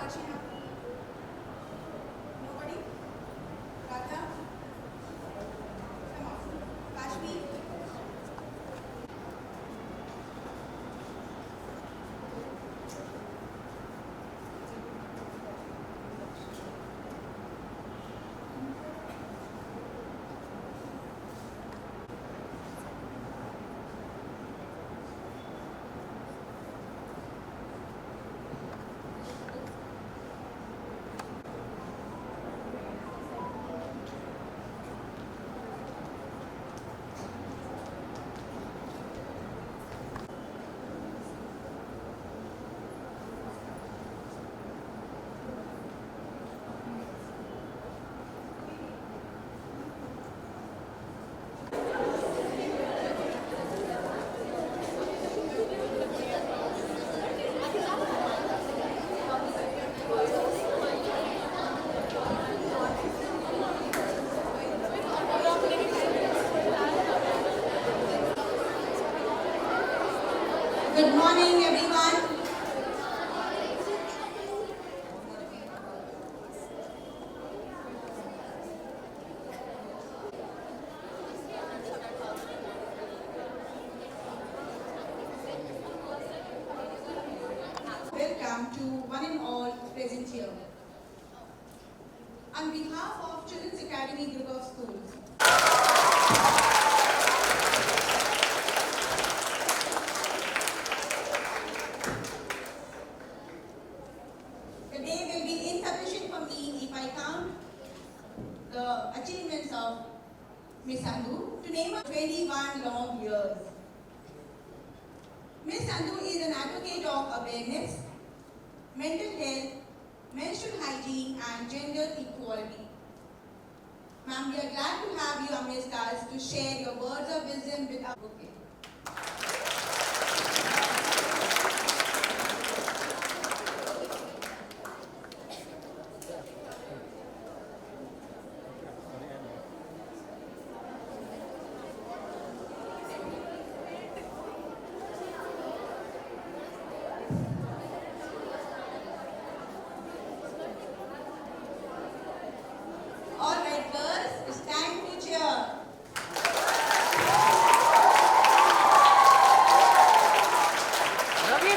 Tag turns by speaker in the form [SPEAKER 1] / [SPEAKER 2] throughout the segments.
[SPEAKER 1] Archana? Nobody? Radha? Come on. Kashmir? Good morning, everyone. Welcome to one and all present here. On behalf of Children's Academy Group of Schools, the day will be insufficient for me if I count the achievements of Ms. Sandhu to name 21 long years. Ms. Sandhu is an advocate of awareness, mental health, menstrual hygiene and gender equality. Ma'am, we are glad to have you amidst us to share your words of wisdom with our advocate. All right, girls, it's time to cheer.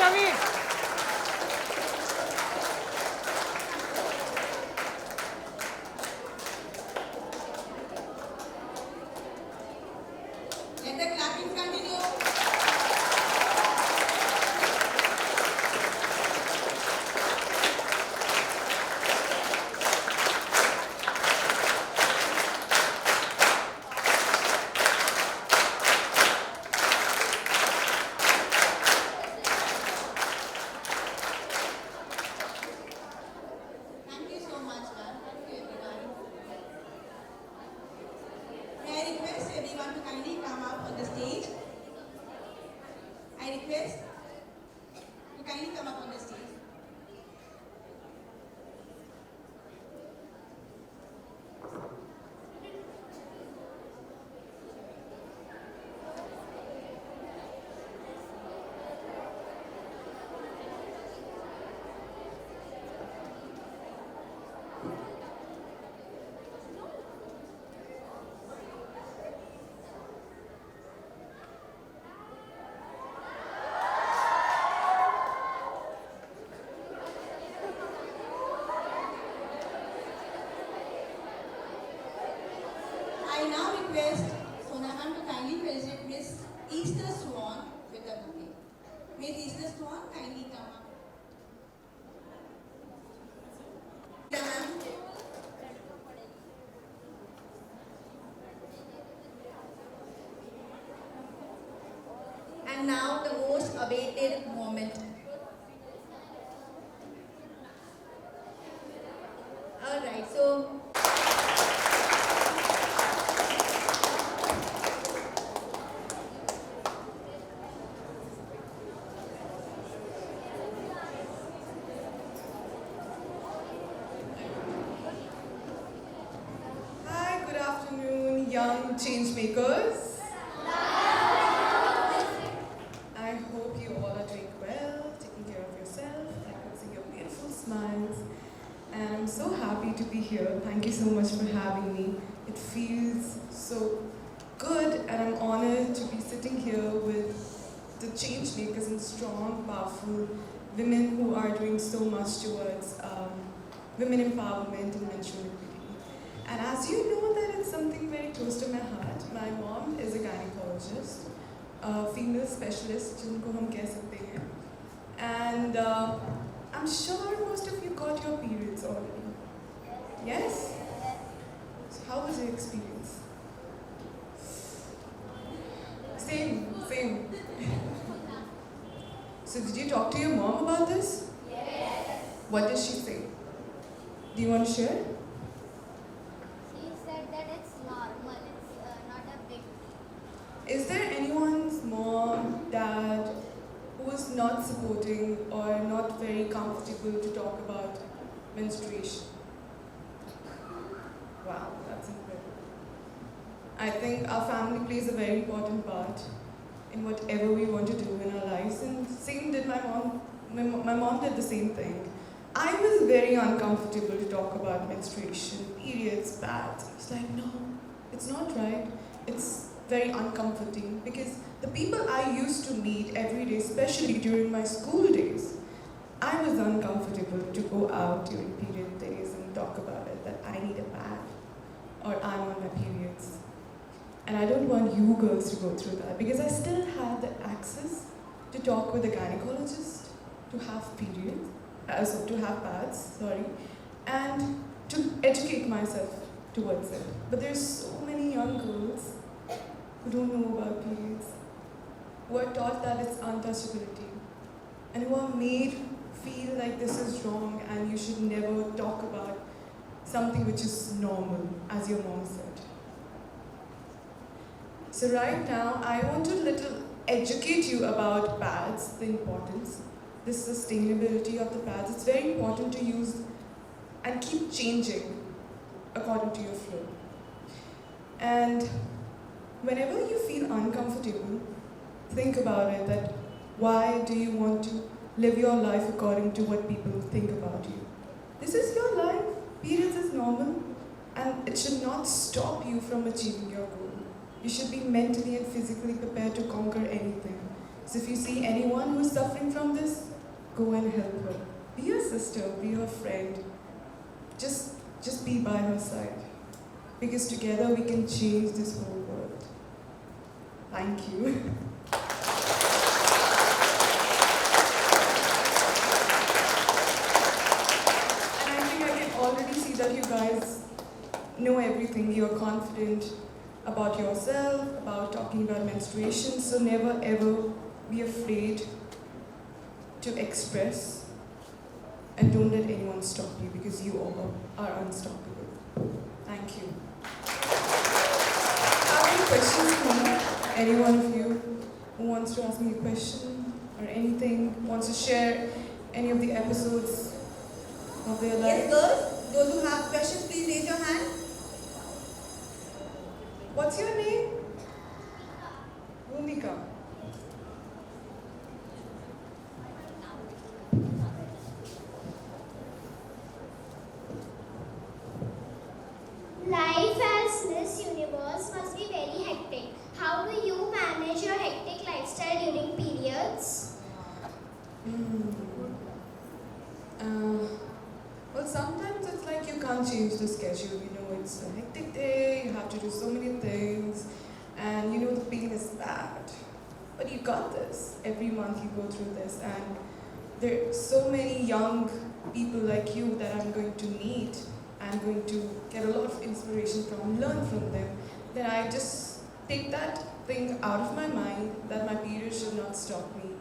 [SPEAKER 2] Ravi.
[SPEAKER 1] Let the clapping continue. Thank you so much, ma'am. Thank you, everyone. May I request everyone to kindly come up on the stage? I request to kindly come up on the stage. I now request Sonahan to kindly present Miss Easter Swan with the bouquet. Miss Easter Swan, kindly come up. Ma'am. And now the most awaited moment. Alright, so
[SPEAKER 3] Hi, good afternoon, young change makers. I hope you all are doing well, taking care of yourself. I can see your beautiful smiles. to be here. Thank you so much for having me. It feels so good, and I'm honored to be sitting here with the change makers and strong, powerful women who are doing so much towards women empowerment and menstrual equity. And as you know, that it's something very close to my heart. My mom is a gynecologist, a female specialist, जिनको हम कह सकते हैं. And I'm sure most of you got your periods already. Yes? So how was your experience? Same. So did you talk to your mom about this?
[SPEAKER 2] Yes.
[SPEAKER 3] What did she say? Do you want to share?
[SPEAKER 2] She said that it's normal, it's not a big deal.
[SPEAKER 3] Is there anyone's mom, dad, who is not supporting or not very comfortable to talk about menstruation? Wow, that's incredible. I think our family plays a very important part in whatever we want to do in our lives, and same did my mom. My mom did the same thing. I was very uncomfortable to talk about menstruation, periods, pads. I was like, no, it's not right. It's very uncomforting because the people I used to meet every day, especially during my school days, I was uncomfortable to go out during period days and talk about it, that I need a pad or I'm on my periods. And I don't want you girls to go through that because I still had the access to talk with a gynecologist, to have periods, to have pads, and to educate myself towards it. But there's so many young girls who don't know about periods, who are taught that it's untouchability, and who are made feel like this is wrong and you should never talk about something which is normal, as your mom said. So right now, I want to educate you about pads, the importance, the sustainability of the pads. It's very important to use and keep changing according to your flow. And whenever you feel uncomfortable, think about it, that why do you want to live your life according to what people think about you? This is your life. Periods is normal, and it should not stop you from achieving your goal. You should be mentally and physically prepared to conquer anything. So if you see anyone who is suffering from this, go and help her. Be her sister, be her friend. Just be by her side. Because together we can change this whole world. Thank you. And I think I can already see that you guys know everything. You're confident about yourself, about talking about menstruation. So never ever be afraid to express, and don't let anyone stop you because you all are unstoppable. Thank you. Have any questions for me? Any one of you who wants to ask me a question or anything, wants to share any of the episodes of their life?
[SPEAKER 1] Yes, girls, those who have questions, please raise your hand.
[SPEAKER 3] What's your name? Bhumika.
[SPEAKER 4] Life as Miss Universe must be very hectic. How do you manage your hectic lifestyle during periods?
[SPEAKER 3] Well, sometimes it's like you can't change the schedule. You know, it's a hectic day, you have to do so many things, and you know the pain is bad. But you got this. Every month you go through this, and there are so many young people like you that I'm going to meet. I'm going to get a lot of inspiration from, learn from them. Then I just take that thing out of my mind, that my period should not stop me,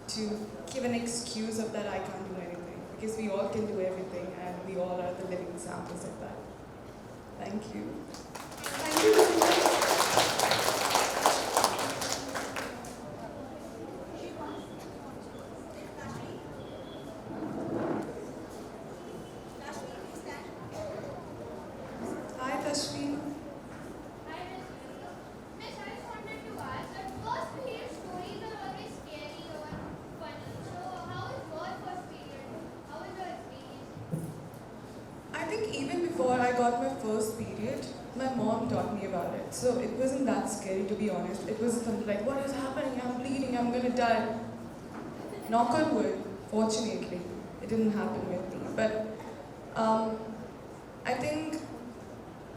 [SPEAKER 3] to give an excuse of that I can't do anything. Because we all can do everything, and we all are the living examples of that. Thank you. Thank you very much. Hi, Tashvi.
[SPEAKER 2] Miss, I just wanted to ask that first period stories are always scary or funny. So how was your first period? How was your experience?
[SPEAKER 3] I think even got my first period, my mom taught me about it. So it wasn't that scary, to be honest. It was something like, what is happening? I'm bleeding, I'm gonna die. Knock on wood, fortunately, it didn't happen with me. But I think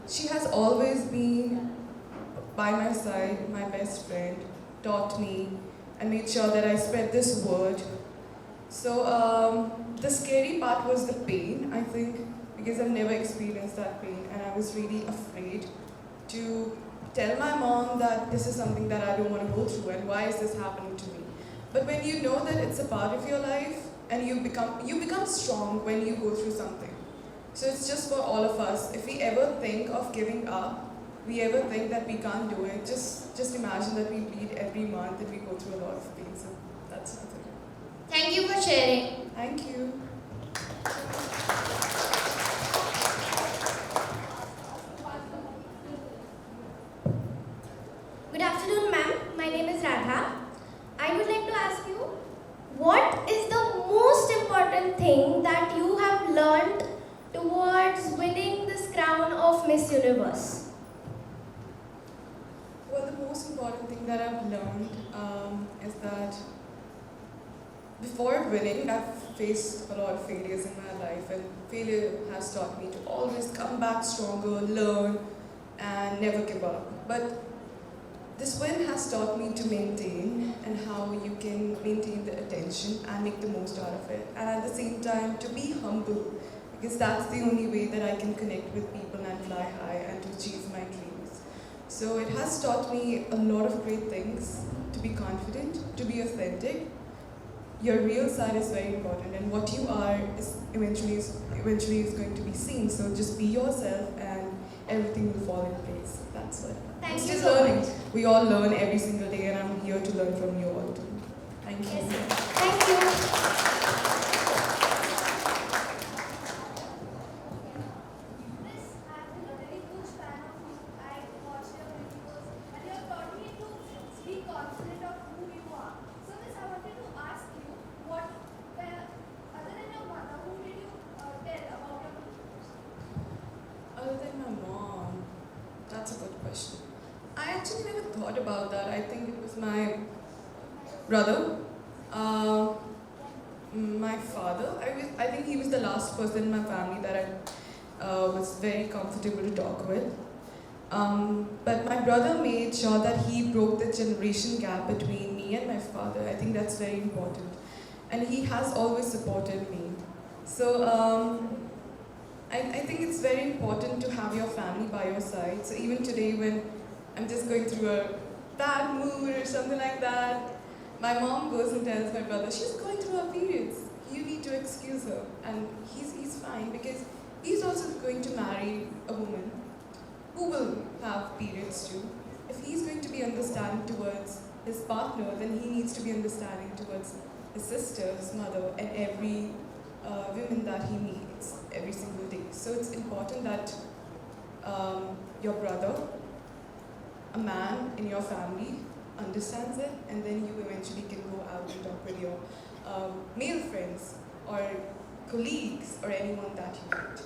[SPEAKER 3] she has always been by my side, my best friend, taught me and made sure that I spread this word. So the scary part was the pain, I think, because I've never experienced that pain and I was really afraid to tell my mom that this is something that I don't want to go through and why is this happening to me. But when you know that it's a part of your life and you become strong when you go through something. So it's just for all of us. If we ever think of giving up, we ever think that we can't do it, just imagine that we bleed every month and we go through a lot of pain. So that's nothing.
[SPEAKER 4] Thank you for sharing.
[SPEAKER 3] Thank you.
[SPEAKER 4] Good afternoon, ma'am. My name is Radha. I would like to ask you, what is the most important thing that you have learned towards winning this crown of Miss Universe?
[SPEAKER 3] Well, the most important thing that I've learned is that before winning, I've faced a lot of failures in my life, and failure has taught me to always come back stronger, learn, and never give up. But this win has taught me to maintain and how you can maintain the attention and make the most out of it. And at the same time, to be humble, because that's the only way that I can connect with people and fly high and to achieve my dreams. So it has taught me a lot of great things, to be confident, to be authentic. Your real side is very important, and what you are is eventually is going to be seen. So just be yourself and everything will fall in place. That's what.
[SPEAKER 4] Thank
[SPEAKER 3] I'm
[SPEAKER 4] you
[SPEAKER 3] still
[SPEAKER 4] so
[SPEAKER 3] learning.
[SPEAKER 4] much.
[SPEAKER 3] We all learn every single day, and I'm here to learn from you all too. Thank you.
[SPEAKER 4] Yes, sir. Thank you.
[SPEAKER 5] Miss, I've been a very huge fan of you. I watched your videos and you have taught me to be confident of who you are. So, Miss, I wanted to ask you, other than your mother, who did you tell about your beliefs?
[SPEAKER 3] Other than my mom, that's a good question. I actually never thought about that. I think it was my brother, my father. I think he was the last person in my family that I was very comfortable to talk with. But my brother made sure that he broke the generation gap between me and my father. I think that's very important. And he has always supported me. So I think it's very important to have your family by your side. So even today when I'm just going through a bad mood or something like that, my mom goes and tells my brother, she's going through her periods. You need to excuse her. And he's fine because he's also going to marry a woman who will have periods too. If he's going to be understanding towards his partner, then he needs to be understanding towards his sister, his mother, and every women that he meets every single day. So it's important that your brother, a man in your family, understands it, and then you eventually can go out and talk with your male friends or colleagues or anyone that you meet.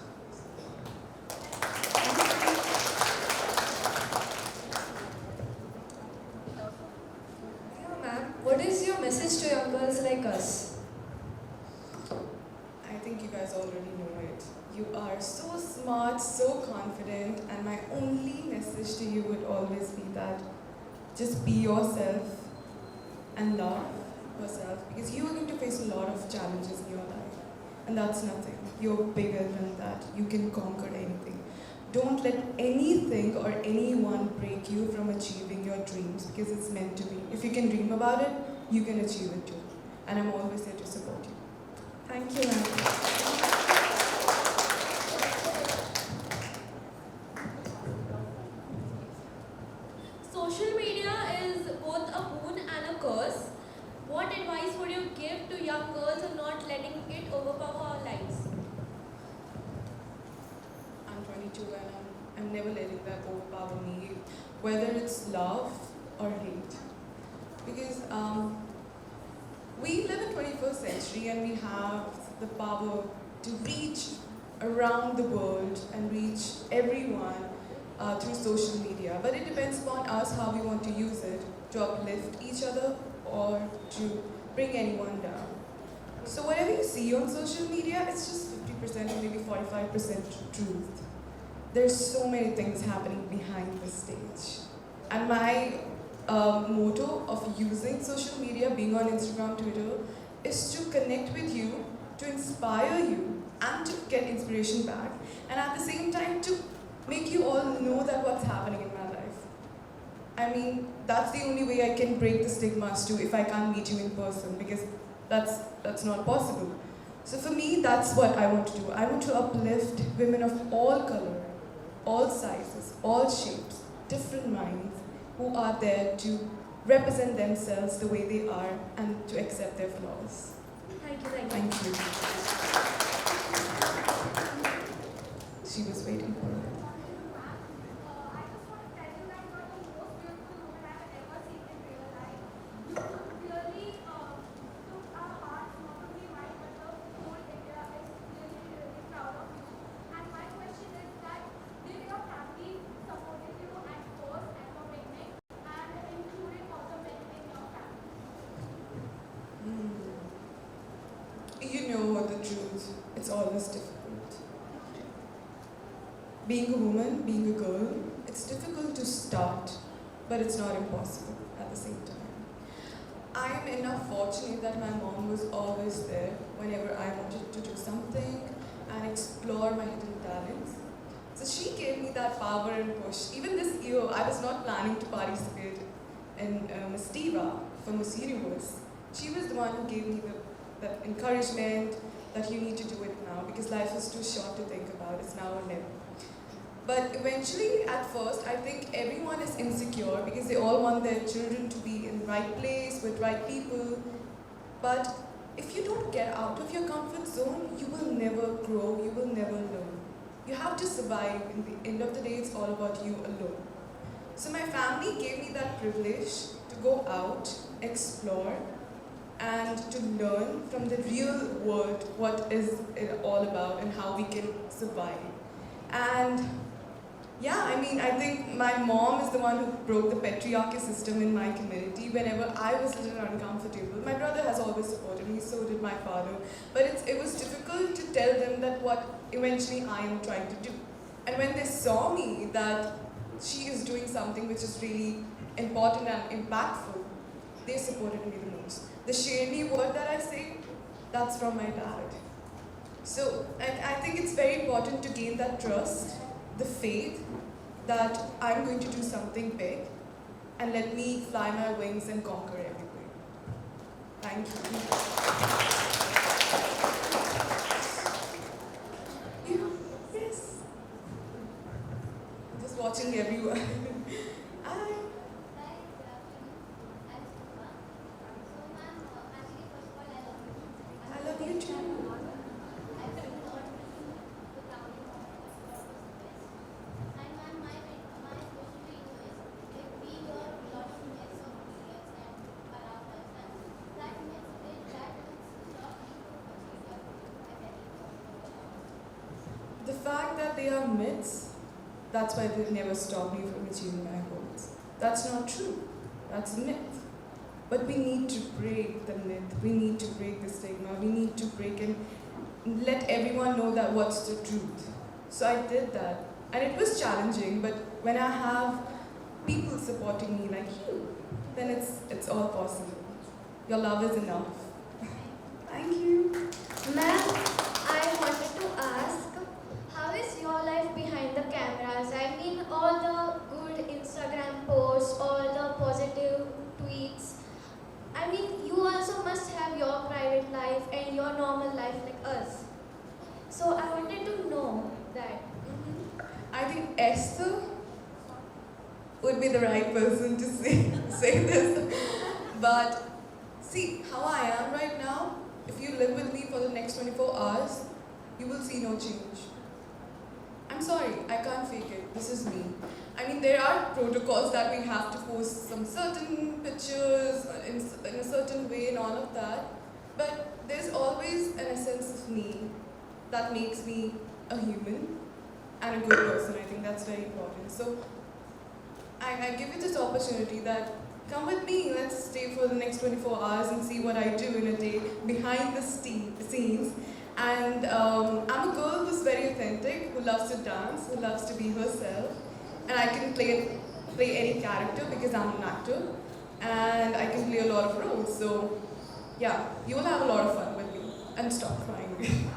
[SPEAKER 6] Yeah, ma'am. What is your message to young girls like us?
[SPEAKER 3] I think you guys already know it. You are so smart, so confident, and my only message to you would always be that just be yourself and love yourself, because you are going to face a lot of challenges in your life, and that's nothing. You're bigger than that. You can conquer anything. Don't let anything or anyone break you from achieving your dreams, because it's meant to be. If you can dream about it, you can achieve it too. And I'm always there to support you. Thank you, ma'am.
[SPEAKER 7] Social media is both a boon and a curse. What advice would you give to young girls on not letting it overpower our lives?
[SPEAKER 3] I'm 22 and I'm never letting that overpower me, whether it's love or hate. Because we live in 21st century and we have the power to reach around the world and reach everyone through social media. But it depends upon us how we want to use it, to uplift each other or to bring anyone down. So whatever you see on social media, it's just 50% or maybe 45% truth. There's so many things happening behind the stage. And my motto of using social media, being on Instagram, Twitter, is to connect with you, to inspire you, and to get inspiration back. And at the same time, to make you all know that what's happening in my life. I mean, that's the only way I can break the stigmas too if I can't meet you in person, because that's not possible. So for me, that's what I want to do. I want to uplift women of all color, all sizes, all shapes, different minds, who are there to represent themselves the way they are and to accept their flaws.
[SPEAKER 7] Thank you.
[SPEAKER 3] Thank you. She was waiting for it.
[SPEAKER 5] I just want to tell you that you are the most beautiful woman I have ever seen in real life. You really took our hearts, not only mine, but the whole India is really proud of you. And my question is that, did your family supported you at first at your beginning, and including also men in your family?
[SPEAKER 3] You know the truth. It's always difficult. Being a woman, being a girl, it's difficult to start, but it's not impossible at the same time. I'm enough fortunate that my mom was always there whenever I wanted to do something and explore my hidden talents. So she gave me that power and push. Even this year, I was not planning to participate in Miss Diva for Miss Universe. She was the one who gave me that encouragement that you need to do it now because life is too short to think about. It's now or never. But eventually, at first, I think everyone is insecure because they all want their children to be in the right place with right people. But if you don't get out of your comfort zone, you will never grow, you will never learn. You have to survive. In the end of the day, it's all about you alone. So my family gave me that privilege to go out, explore, and to learn from the real world what is it all about and how we can survive. And yeah, I mean, I think my mom is the one who broke the patriarchy system in my community whenever I was a little uncomfortable. My brother has always supported me, so did my father. But it was difficult to tell them that what eventually I am trying to do. And when they saw me that she is doing something which is really important and impactful, they supported me the most. The shady word that I say, that's from my dad. So I think it's very important to gain that trust, the faith that I'm going to do something big and let me fly my wings and conquer everywhere. Thank you. Yes. Just watching everyone. Hi. I love you too. The fact that they are myths, that's why they never stop me from achieving my goals. That's not true. That's a myth. But we need to break the myth. We need to break the stigma. We need to break and let everyone know that what's the truth. So I did that. And it was challenging, but when I have people supporting me like you, then it's all possible. Your love is enough. Thank you.
[SPEAKER 4] Ma'am, I wanted to ask, how is your life behind the cameras? I mean, all the good Instagram posts, all the positive tweets. I mean, you also must have your private life and your normal life like us. So I wanted to know that.
[SPEAKER 3] I think Esther would be the right person to say this. But see, how I am right now, if you live with me for the next 24 hours, you will see no change. I'm sorry, I can't fake it. This is me. I mean, there are protocols that we have to post some certain pictures in a certain way and all of that. But there's always an essence of me that makes me a human and a good person. I think that's very important. So I give you this opportunity that come with me, let's stay for the next 24 hours and see what I do in a day behind the scenes. And I'm a girl who's very authentic, who loves to dance, who loves to be herself. And I can play any character because I'm an actor. And I can play a lot of roles. So yeah, you will have a lot of fun with me. And stop crying.